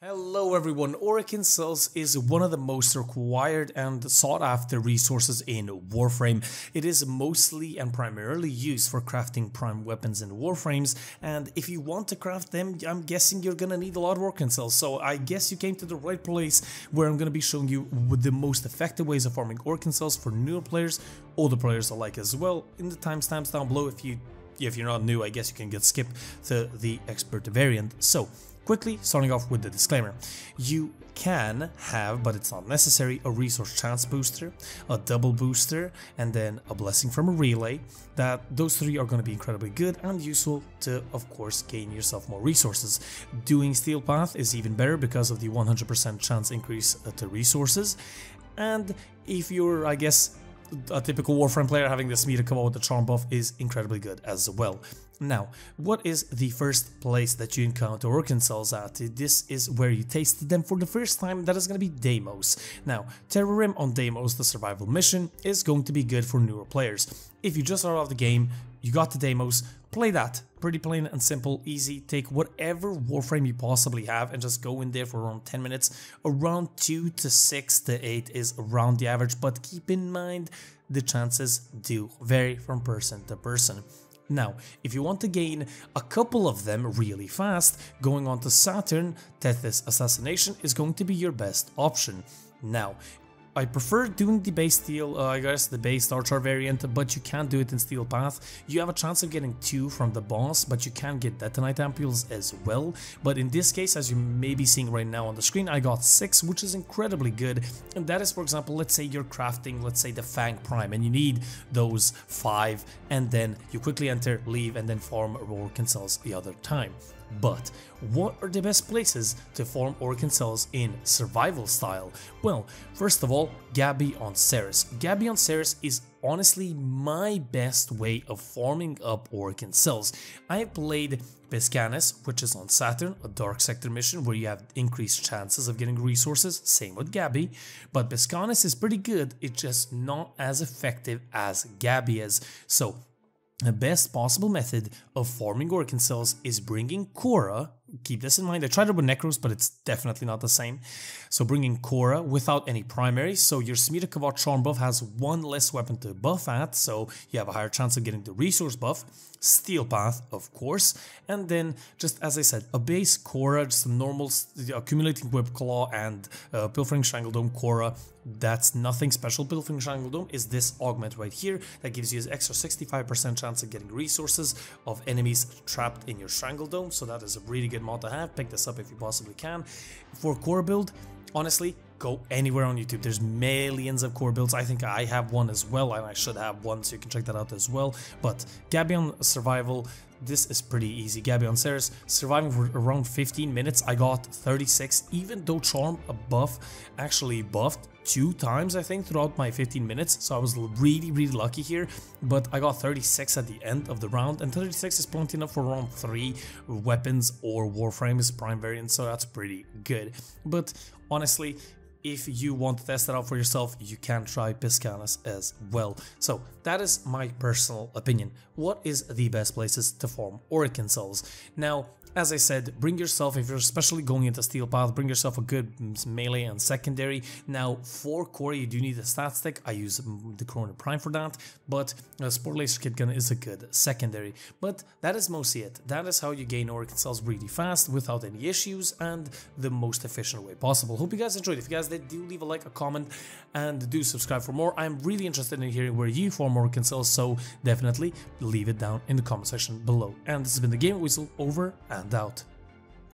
Hello everyone, Orokin Cells is one of the most required and sought after resources in Warframe. It is mostly and primarily used for crafting prime weapons in Warframes, and if you want to craft them, I'm guessing you're gonna need a lot of Orokin Cells, so I guess you came to the right place where I'm gonna be showing you the most effective ways of farming Orokin Cells for newer players, older players alike as well. In the timestamps down below, if you're not new, I guess you can get skipped to the expert variant. So, quickly, starting off with the disclaimer. You can have, but it's not necessary, a resource chance booster, a double booster, and then a blessing from a relay. Those three are going to be incredibly good and useful to, of course, gain yourself more resources. Doing Steel Path is even better because of the 100% chance increase to resources. And if you're, I guess, a typical Warframe player, having this meter come out with the charm buff is incredibly good as well. Now, what is the first place that you encounter Orokin Cells at? This is where you tasted them for the first time. That is going to be Deimos. Now, Terrorim on Deimos, the survival mission, is going to be good for newer players. If you just started off the game, you got the Deimos, play that. Pretty plain and simple, easy. Take whatever Warframe you possibly have and just go in there for around 10 minutes. Around 2 to 6 to 8 is around the average, but keep in mind the chances do vary from person to person. Now, if you want to gain a couple of them really fast, going on to Saturn, Tethys Assassination is going to be your best option. Now, I prefer doing the base steel, I guess the base star chart variant, but you can't do it in Steel Path. You have a chance of getting 2 from the boss, but you can get Detonite Ampules as well. But in this case, as you may be seeing right now on the screen, I got 6, which is incredibly good. And that is, for example, let's say you're crafting, let's say the Fang Prime, and you need those 5, and then you quickly enter, leave, and then farm Orokin Cells the other time. But what are the best places to farm Orokin Cells in survival style? Well, first of all, Gabby on Ceres. Gabby on Ceres is honestly my best way of farming up Orokin Cells. I played Piscanis, which is on Saturn, a dark sector mission where you have increased chances of getting resources, same with Gabby, but Piscanis is pretty good, it's just not as effective as Gabby is. So the best possible method of farming Orokin Cells is bringing Korra. Keep this in mind, I tried it with Necros, but it's definitely not the same. So bringing Korra without any primary, so your Smita Kavat charm buff has 1 less weapon to buff at, so you have a higher chance of getting the resource buff. Steel Path, of course, and then, just as I said, a base Korra, just a normal accumulating Whip Claw and Pilfering Strangledome Korra. That's nothing special. Pilfering Strangledome is this augment right here that gives you an extra 65% chance of getting resources of enemies trapped in your Strangledome, so that is a really good mod to have. Pick this up if you possibly can. For core build, honestly, go anywhere on YouTube. There's millions of core builds. I think I have one as well, and I should have one, so you can check that out as well. But Gabby on survival, this is pretty easy. Gabby on Ceres, surviving for around 15 minutes, I got 36, even though charm buff actually buffed 2 times, I think, throughout my 15 minutes, so I was really lucky here, but I got 36 at the end of the round, and 36 is plenty enough for around 3 weapons or Warframes prime variants, so that's pretty good. But honestly, if you want to test it out for yourself, you can try Piscanis as well. So that is my personal opinion. What is the best places to farm Orokin Cells? Now, as I said, bring yourself, if you're especially going into Steel Path, bring yourself a good melee and secondary. Now, for core, you do need a stat stick. I use the Corona Prime for that, but Sport Laser Kit Gun is a good secondary. But that is mostly it. That is how you gain Orokin Cells really fast, without any issues, and the most efficient way possible. Hope you guys enjoyed. If you guys did, do leave a like, a comment, and do subscribe for more. I'm really interested in hearing where you farm Orokin Cells, so definitely leave it down in the comment section below. And this has been the Game Whistle, over and out.